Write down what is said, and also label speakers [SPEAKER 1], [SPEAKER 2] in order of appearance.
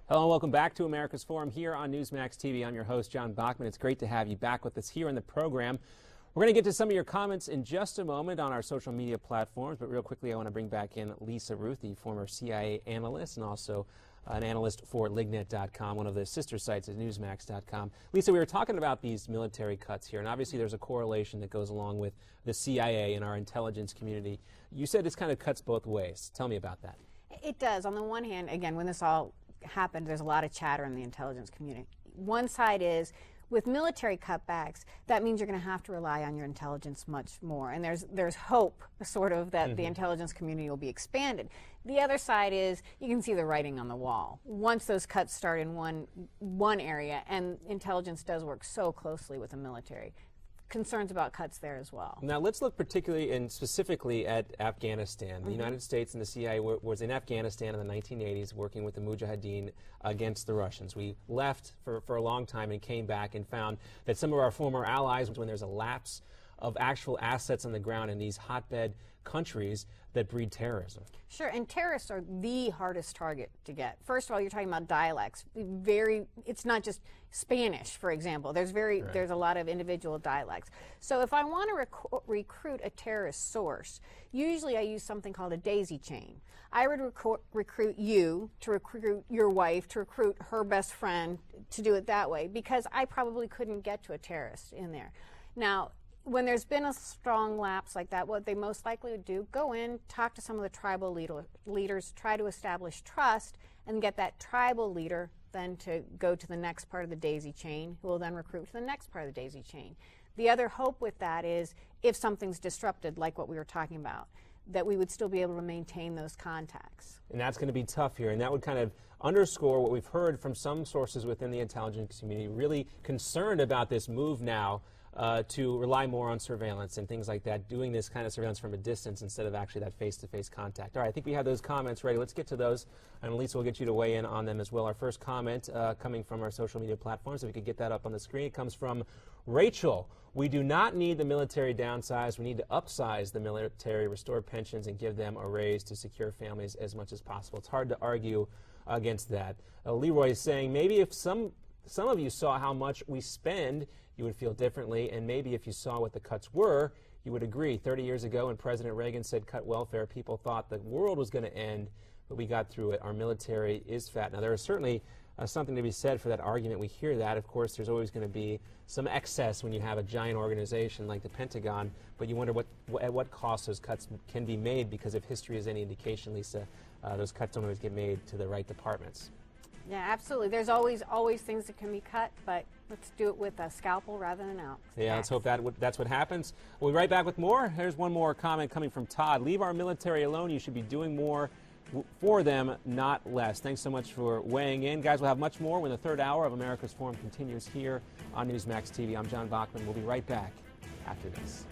[SPEAKER 1] Hello and welcome back to America's Forum here on Newsmax TV. I'm your host, John Bachman. It's great to have you back with us here in the program. We're going to get to some of your comments in just a moment on our social media platforms, but real quickly I want to bring back in Lisa Ruth, the former CIA analyst and also an analyst for Lignet.com, one of the sister sites at Newsmax.com. Lisa, we were talking about these military cuts here, and obviously there's a correlation that goes along with the CIA and our intelligence community. You said this kind of cuts both ways. Tell me about that.
[SPEAKER 2] It does. On the one hand, again, when this all happened, there's a lot of chatter in the intelligence community. One side is, with military cutbacks, that means you're going to have to rely on your intelligence much more. And there's hope, sort of, that the intelligence community will be expanded. The other side is, you can see the writing on the wall. Once those cuts start in one area, and intelligence does work so closely with the military, concerns about cuts there as well.
[SPEAKER 1] Now let's look particularly and specifically at Afghanistan. The United States and the CIA was in Afghanistan in the 1980s working with the Mujahideen against the Russians. We left for a long time and came back and found that some of our former allies, when there's a lapse of actual assets on the ground in these hotbed countries that breed terrorism. Sure,
[SPEAKER 2] and terrorists are the hardest target to get. First of all, you're talking about dialects. It's not just Spanish, for example. There's a lot of individual dialects. So if I want to recruit a terrorist source, usually I use something called a daisy chain. I would recruit you to recruit your wife, to recruit her best friend, to do it that way, because I probably couldn't get to a terrorist in there. Now, when there's been a strong lapse like that, what they most likely would do, go in, talk to some of the tribal leaders, try to establish trust, and get that tribal leader then to go to the next part of the daisy chain, who will then recruit to the next part of the daisy chain. The other hope with that is, if something's disrupted, like what we were talking about, that we would still be able to maintain those contacts.
[SPEAKER 1] And that's going to be tough here, and that would kind of underscore what we've heard from some sources within the intelligence community, really concerned about this move now to rely more on surveillance and things like that, doing this kind of surveillance from a distance instead of actually that face-to-face contact. All right, I think we have those comments ready. Let's get to those, and Lisa will get you to weigh in on them as well. Our first comment coming from our social media platforms, if we could get that up on the screen, it comes from Rachel. We do not need the military downsized. We need to upsize the military, restore pensions, and give them a raise to secure families as much as possible. It's hard to argue against that. Leroy is saying, maybe if some of you saw how much we spend, you would feel differently, and maybe if you saw what the cuts were, you would agree. 30 years ago when President Reagan said cut welfare, people thought the world was going to end, but we got through it. Our military is fat. Now, there is certainly something to be said for that argument. We hear that. Of course, there's always going to be some excess when you have a giant organization like the Pentagon, but you wonder at what cost those cuts can be made, because if history is any indication, Lisa, those cuts don't always get made to the right departments.
[SPEAKER 2] Yeah, absolutely. There's always things that can be cut, but let's do it with a scalpel rather than an axe.
[SPEAKER 1] Yeah, let's hope that's what happens. We'll be right back with more. Here's one more comment coming from Todd. Leave our military alone. You should be doing more for them, not less. Thanks so much for weighing in. Guys, we'll have much more when the third hour of America's Forum continues here on Newsmax TV. I'm John Bachman. We'll be right back after this.